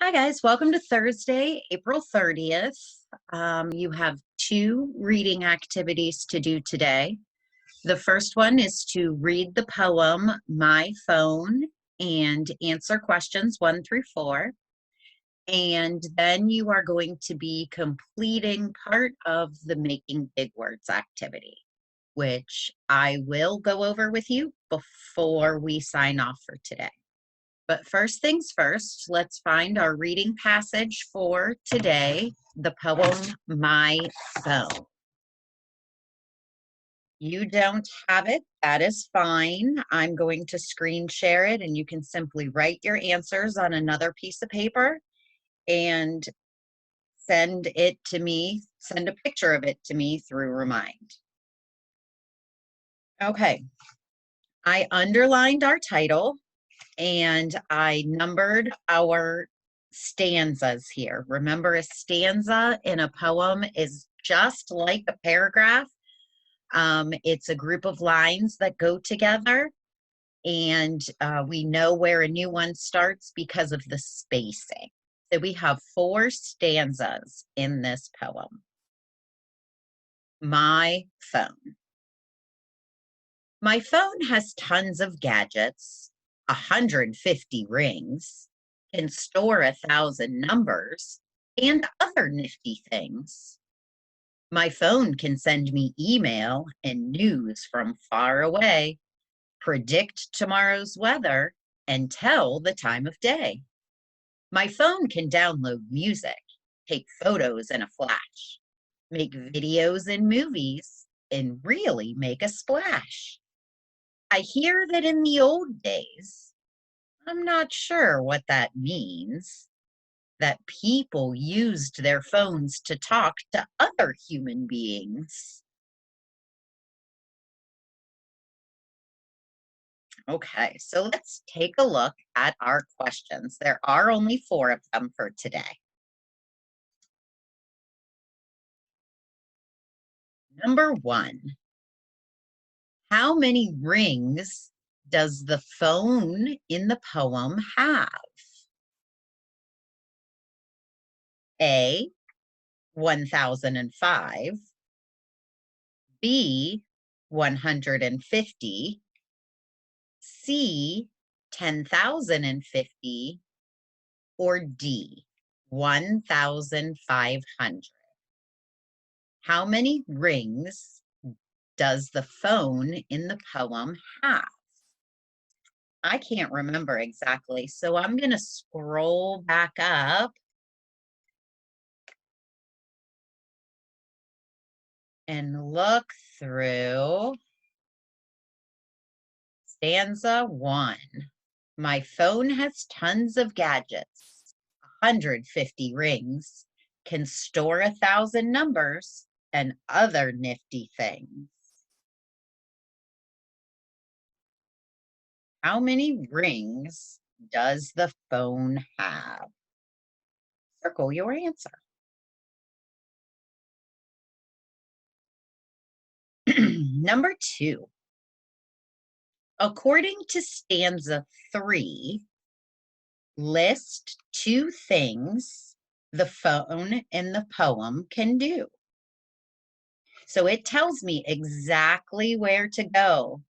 Hi, guys. Welcome to Thursday, April 30th. You have two reading activities to do today. The first one is to read the poem My Phone and answer questions 1 through 4. And then you are going to be completing part of the Making Big Words activity, which I will go over with you before we sign off for today. But first things first, let's find our reading passage for today, the poem My Phone. You don't have it, that is fine. I'm going to screen share it and you can simply write your answers on another piece of paper and send it to me, send a picture of it to me through Remind. Okay, I underlined our title and I numbered our stanzas here. Remember, a stanza in a poem is just like a paragraph. It's a group of lines that go together, and we know where a new one starts because of the spacing. So we have 4 stanzas in this poem. My phone. My phone has tons of gadgets, 150 rings, can store 1,000 numbers, and other nifty things. My phone can send me email and news from far away, predict tomorrow's weather, and tell the time of day. My phone can download music, take photos in a flash, make videos and movies, and really make a splash. I hear that in the old days, I'm not sure what that means, that people used their phones to talk to other human beings. Okay, so let's take a look at our questions. There are only 4 of them for today. Number 1, how many rings does the phone in the poem have? A, 1,005, B, 150, C, 10,050, or D, 1,500? How many rings does the phone in the poem have? I can't remember exactly, so I'm going to scroll back up and look through stanza 1. My phone has tons of gadgets, 150 rings, can store 1,000 numbers, and other nifty things. How many rings does the phone have? Circle your answer. Number 2. According to stanza 3, list 2 things the phone in the poem can do. So it tells me exactly where to go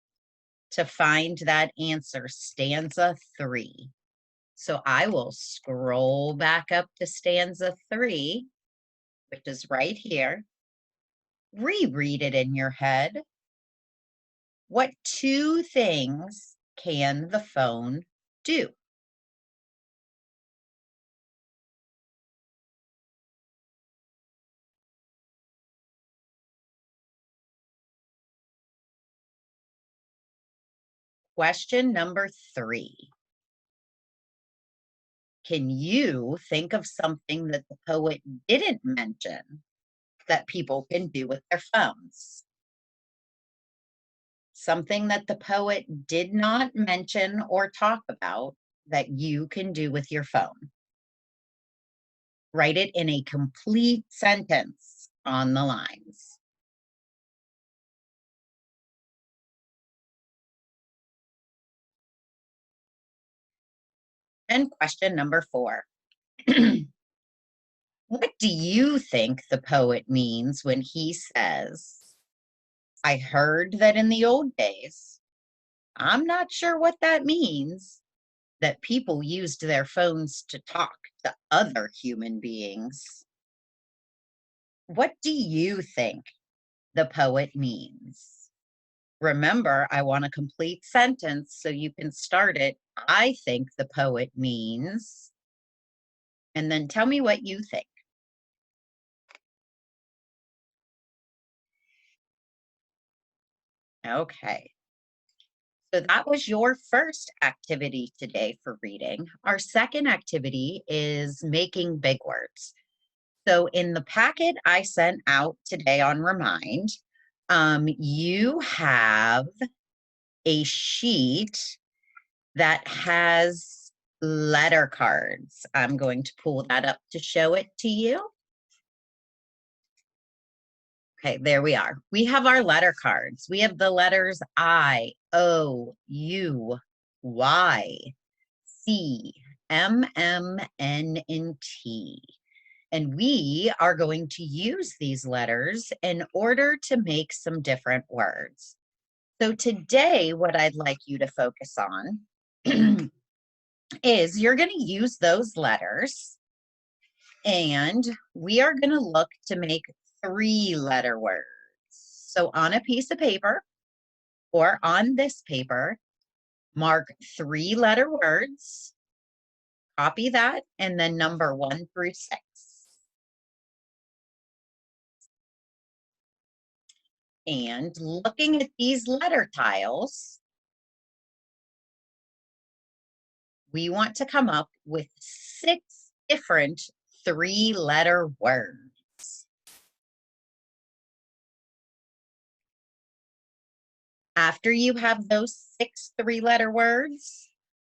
to find that answer, stanza 3. So I will scroll back up to stanza 3, which is right here. Reread it in your head. What 2 things can the phone do? Question number 3. Can you think of something that the poet didn't mention that people can do with their phones? Something that the poet did not mention or talk about that you can do with your phone. Write it in a complete sentence on the lines. And question number 4. What do you think the poet means when he says, I heard that in the old days, I'm not sure what that means, that people used their phones to talk to other human beings. What do you think the poet means? Remember, I want a complete sentence so you can start it. I think the poet means, and then tell me what you think. Okay. So that was your first activity today for reading. Our second activity is making big words. So in the packet I sent out today on Remind, you have a sheet that has letter cards. I'm going to pull that up to show it to you. Okay, there we are. We have our letter cards. We have the letters I, O, U, Y, C, M, N, and T. And we are going to use these letters in order to make some different words. So today, what I'd like you to focus on is you're going to use those letters, and we are going to look to make 3-letter words. So on a piece of paper or on this paper, mark 3-letter words, copy that, and then number 1 through 6. And looking at these letter tiles, we want to come up with 6 different 3-letter words. After you have those 6 3-letter words,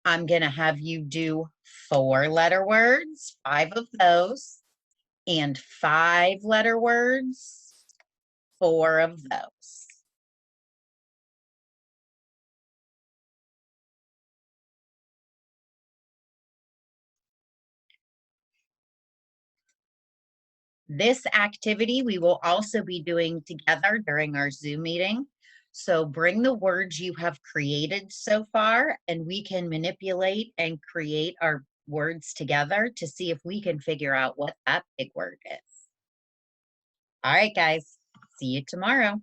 I'm going to have you do 4-letter words, 5 of those, and 5-letter words, 4 of those. This activity we will also be doing together during our Zoom meeting. So bring the words you have created so far, and we can manipulate and create our words together to see if we can figure out what that big word is. All right, guys, see you tomorrow.